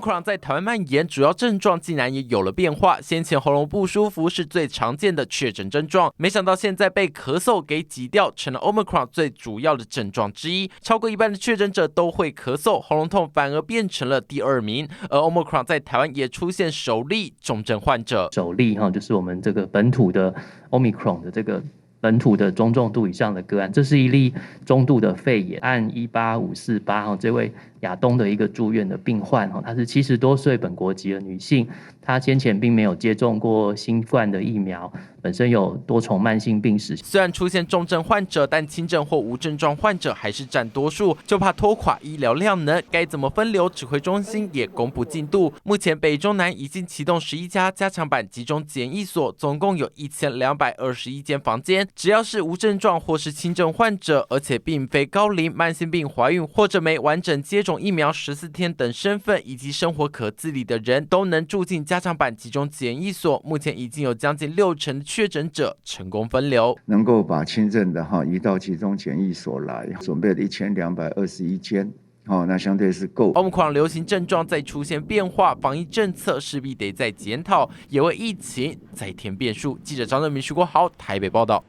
Omicron 在台湾蔓延，主要症状竟然也有了变化。先前喉咙不舒服是最常见的确诊症状，没想到现在被咳嗽给挤掉，成了 Omicron 最主要的症状之一。超过一半的确诊者都会咳嗽，喉咙痛反而变成了第2名。而 Omicron 在台湾也出现首例重症患者，首例就是我们这个本土的 Omicron 的这个本土的中重度以上的个案，这是一例中度的肺炎，按18548这位亚东的一个住院的病患，她是70多岁本国籍的女性，她先前并没有接种过新冠的疫苗，本身有多重慢性病史。虽然出现重症患者，但轻症或无症状患者还是占多数，就怕拖垮医疗量能。该怎么分流？指挥中心也公布进度，目前北中南已经启动11家加强版集中检疫所，总共有1221间房间。只要是无症状或是轻症患者，而且并非高龄、慢性病、怀孕或者没完整接种疫苗14天等身份，以及生活可自理的人，都能住进加强版集中检疫所。目前已经有将近60%的确诊者成功分流，能够把轻症的移到集中检疫所来，准备了1221间。那相对是够。Omicron 流行症状再出现变化，防疫政策势必得再检讨，也为疫情再添变数。记者张正明、徐国豪台北报道。